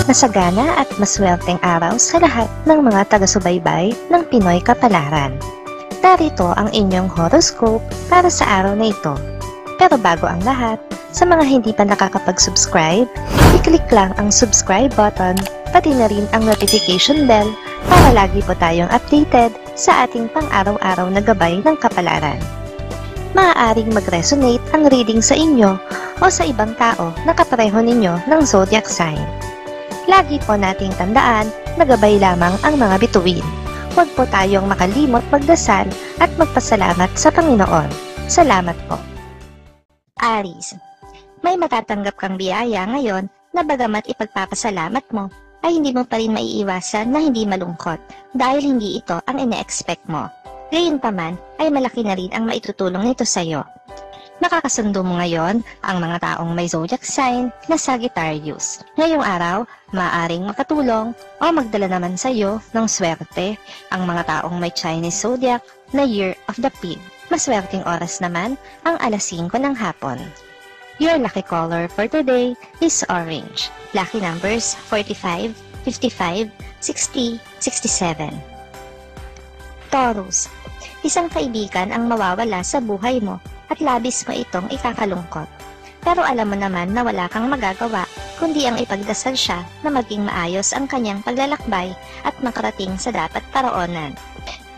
Masagana at maswerteng araw sa lahat ng mga taga-subaybay ng Pinoy Kapalaran. Narito ang inyong horoscope para sa araw na ito. Pero bago ang lahat, sa mga hindi pa nakakapag-subscribe, i-click lang ang subscribe button, pati na rin ang notification bell para lagi po tayong updated sa ating pang-araw-araw na gabay ng kapalaran. Maaaring mag-resonate ang reading sa inyo o sa ibang tao na kapareho ninyo ng zodiac sign. Lagi po nating tandaan na gabay lamang ang mga bituin. Huwag po tayong makalimot magdasal at magpasalamat sa Panginoon. Salamat po. Aries, may matatanggap kang biyaya ngayon na bagamat ipagpapasalamat mo, ay hindi mo pa rin maiiwasan na hindi malungkot dahil hindi ito ang ine-expect mo. Gayunpaman ay malaki na rin ang maitutulong nito sa iyo. Nakakasundo mo ngayon ang mga taong may zodiac sign na Sagittarius. Ngayong araw, maaaring makatulong o magdala naman sa iyo ng swerte ang mga taong may Chinese zodiac na Year of the Pig. Maswerteng oras naman ang alas 5 ng hapon. Your lucky color for today is orange. Lucky numbers 45, 55, 60, 67. Taurus, isang kaibigan ang mawawala sa buhay mo at labis mo itong ikakalungkot. Pero alam mo naman na wala kang magagawa kundi ang ipagdasal siya na maging maayos ang kanyang paglalakbay at makarating sa dapat paroonan.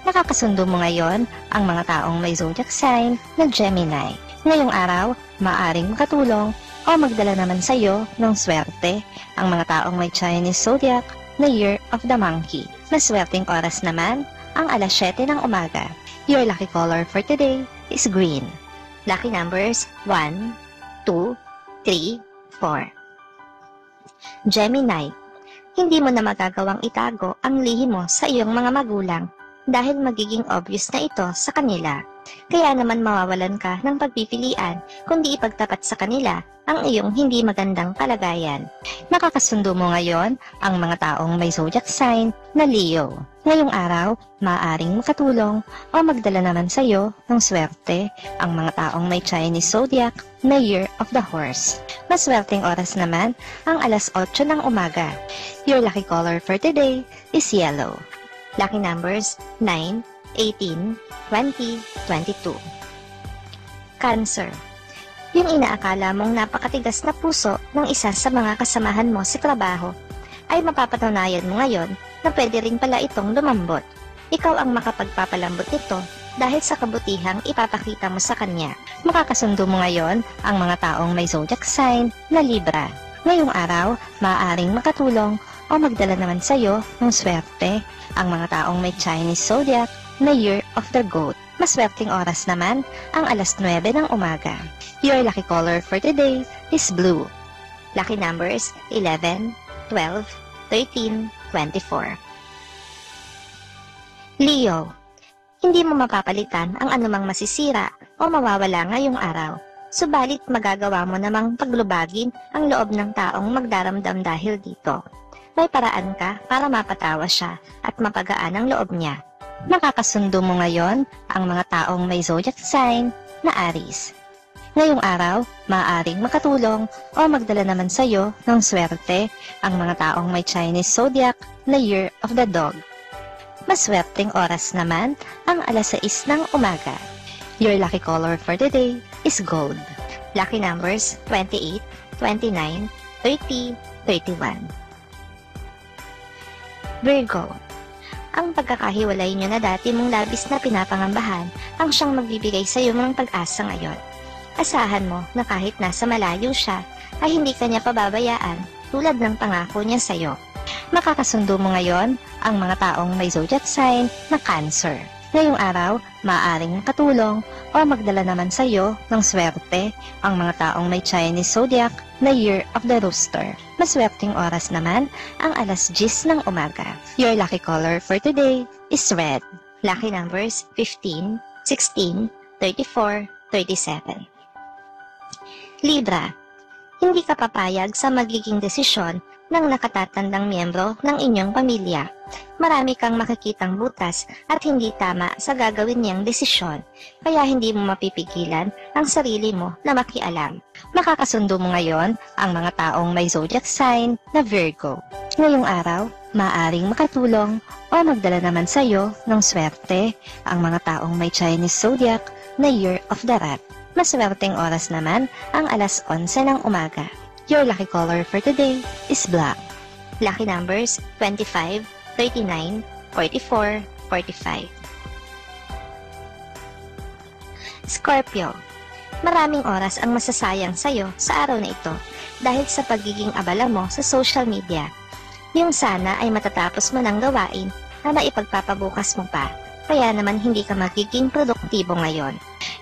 Nakakasundo mo ngayon ang mga taong may zodiac sign na Gemini. Ngayong araw, maaaring makatulong o magdala naman sa iyo ng swerte ang mga taong may Chinese zodiac na Year of the Monkey. Maswerteng oras naman ang alas 7 ng umaga. Your lucky color for today is green. Lucky numbers 1, 2, 3, 4. Gemini, hindi mo na magagawang itago ang lihim mo sa iyong mga magulang dahil magiging obvious na ito sa kanila. Kaya naman mawawalan ka ng pagpipilian kundi ipagtapat sa kanila ang iyong hindi magandang kalagayan. Nakakasundo mo ngayon ang mga taong may zodiac sign na Leo. Ngayong araw, maaaring makatulong o magdala naman sa iyo ng swerte ang mga taong may Chinese zodiac na Year of the Horse. Maswerteng oras naman ang alas 8 ng umaga. Your lucky color for today is yellow. Lucky numbers 9, 18, 20, 22. Cancer, yung inaakala mong napakatigas na puso ng isa sa mga kasamahan mo sa trabaho, ay mapapatunayan mo ngayon na pwede rin pala itong lumambot. Ikaw ang makapagpapalambot nito dahil sa kabutihang ipapakita mo sa kanya. Makakasundo mo ngayon ang mga taong may zodiac sign na Libra. Ngayong araw, maaaring makatulong o magdala naman sa iyo ng swerte ang mga taong may Chinese zodiac na Year of the Goat. Maswerteng oras naman ang alas 9 ng umaga. Your lucky color for today is blue. Lucky numbers 11, 12, 13, 24. Leo, hindi mo mapapalitan ang anumang masisira o mawawala ngayong araw. Subalit magagawa mo namang paglubagin ang loob ng taong magdaramdam dahil dito. May paraan ka para mapatawa siya at mapagaan ang loob niya. Makakasundo mo ngayon ang mga taong may zodiac sign na Aries. Ngayong araw, maaaring makatulong o magdala naman sa iyo ng swerte ang mga taong may Chinese zodiac na Year of the Dog. Maswerteng oras naman ang alas 6 ng umaga. Your lucky color for today is gold. Lucky numbers 28, 29, 30, 31. Virgo, ang pagkakahiwalay niyo na dati mong labis na pinapangambahan ang siyang magbibigay sa iyo ng pag-asa ngayon. Asahan mo na kahit nasa malayo siya, ay hindi ka niya pababayaan tulad ng pangako niya sa iyo. Makakasundo mo ngayon ang mga taong may zodiac sign na Cancer. Ngayong araw, maaaring makatulong o magdala naman sa iyo ng swerte ang mga taong may Chinese zodiac na Year of the Rooster. Maswerteng oras naman ang alas 10 ng umaga. Your lucky color for today is red. Lucky numbers 15, 16, 34, 37. Libra, hindi ka papayag sa magiging desisyon ng nakatatandang miyembro ng inyong pamilya. Marami kang makikitang butas at hindi tama sa gagawin niyang desisyon, kaya hindi mo mapipigilan ang sarili mo na makialam. Makakasundo mo ngayon ang mga taong may zodiac sign na Virgo. Ngayong araw, maaaring makatulong o magdala naman sa iyo ng swerte ang mga taong may Chinese zodiac na Year of the Rat. Maswerteng oras naman ang alas 11 ng umaga. Your lucky color for today is black. Lucky numbers 25, 39, 44, 45. Scorpio, maraming oras ang masasayang sa'yo sa araw na ito dahil sa pagiging abala mo sa social media. Yung sana ay matatapos mo ng gawain na maipagpapabukas mo pa, kaya naman hindi ka magiging produktibo ngayon.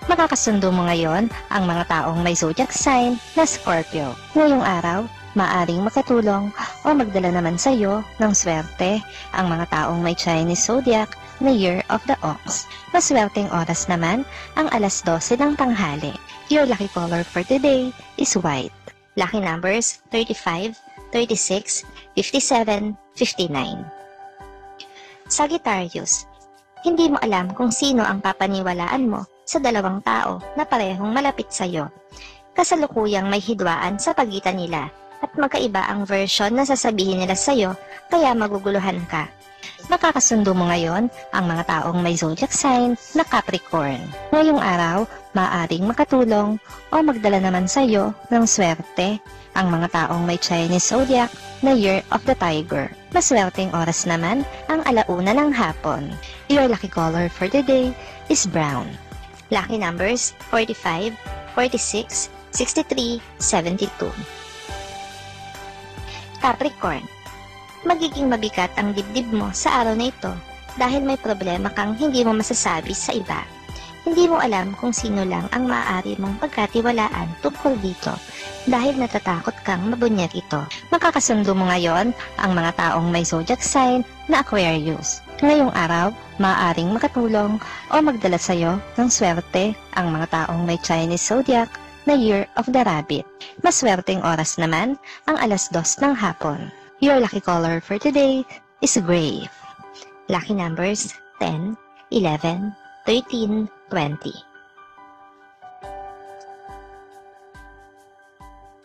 Makakasundo mo ngayon ang mga taong may zodiac sign na Scorpio. Ngayong araw, maaring makatulong o magdala naman sa iyo ng swerte ang mga taong may Chinese zodiac na Year of the Ox. Maswerteng oras naman ang alas 12 ng tanghali. Your lucky color for today is white. Lucky numbers 35, 36, 57, 59. Sagittarius, hindi mo alam kung sino ang papaniwalaan mo sa dalawang tao na parehong malapit sa iyo. Kasalukuyang may hidwaan sa pagitan nila at magkaiba ang version na sasabihin nila sa iyo, kaya maguguluhan ka. Makakasundo mo ngayon ang mga taong may zodiac sign na Capricorn. Ngayong araw, maaaring makatulong o magdala naman sa iyo ng swerte ang mga taong may Chinese zodiac na Year of the Tiger. Maswerteng oras naman ang alauna ng hapon. Your lucky color for today is brown. Lucky numbers 45, 46, 63, 72. Capricorn, magiging mabigat ang dibdib mo sa araw na ito dahil may problema kang hindi mo masasabi sa iba. Hindi mo alam kung sino lang ang maaari mong pagkatiwalaan tungkol dito dahil natatakot kang mabunyag ito. Makakasundo mo ngayon ang mga taong may zodiac sign na Aquarius. Ngayong araw, maaaring makatulong o magdala sa iyo ng swerte ang mga taong may Chinese zodiac na Year of the Rabbit. Maswerteng oras naman ang alas 2 ng hapon. Your lucky color for today is gray. Lucky numbers 10, 11, 13, 20.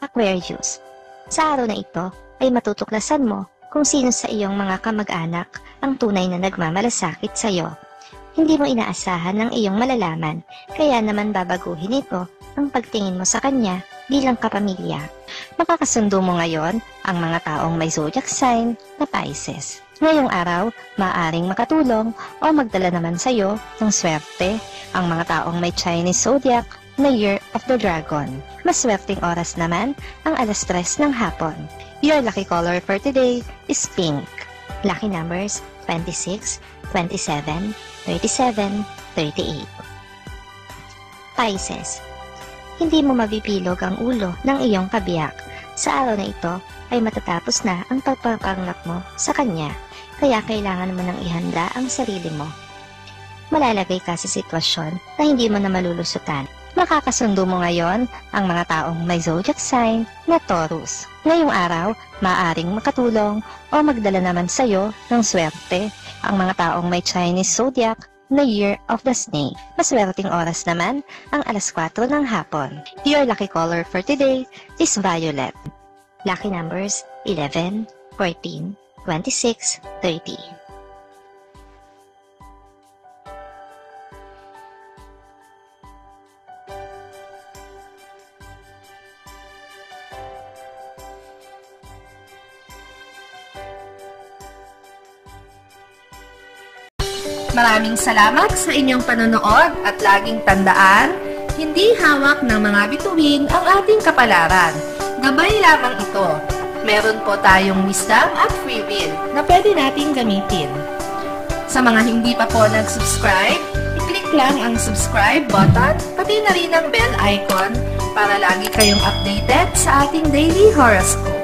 Aquarius, sa araw na ito ay matutuklasan mo kung sino sa iyong mga kamag-anak ang tunay na nagmamalasakit sa iyo. Hindi mo inaasahan ng iyong malalaman, kaya naman babaguhin ito ang pagtingin mo sa kanya bilang kapamilya. Makakasundo mo ngayon ang mga taong may zodiac sign na Pisces. Ngayong araw, maaaring makatulong o magdala naman sa iyo ng swerte ang mga taong may Chinese zodiac na Year of the Dragon. Maswerteng oras naman ang alas 3 ng hapon. Your lucky color for today is pink. Lucky numbers 26, 27, 37, 38. Pisces, hindi mo mabipilog ang ulo ng iyong kabiyak. Sa araw na ito ay matatapos na ang pagpapanggap mo sa kanya, kaya kailangan mo nang ihanda ang sarili mo. Malalagay ka sa sitwasyon na hindi mo na malulusutan. Makakasundo mo ngayon ang mga taong may zodiac sign na Taurus. Ngayong araw, maaaring makatulong o magdala naman sa iyo ng swerte ang mga taong may Chinese zodiac na Year of the Snake. Maswerteng oras naman ang alas 4 ng hapon. Your lucky color for today is violet. Lucky numbers 11, 14, 26, 30. Maraming salamat sa inyong panonood at laging tandaan, hindi hawak ng mga bituin ang ating kapalaran. Gabay lamang ito. Meron po tayong wisdom at free will na pwede nating gamitin. Sa mga hindi pa po nag-subscribe, i-click lang ang subscribe button, pati na rin ang bell icon para lagi kayong updated sa ating daily horoscope.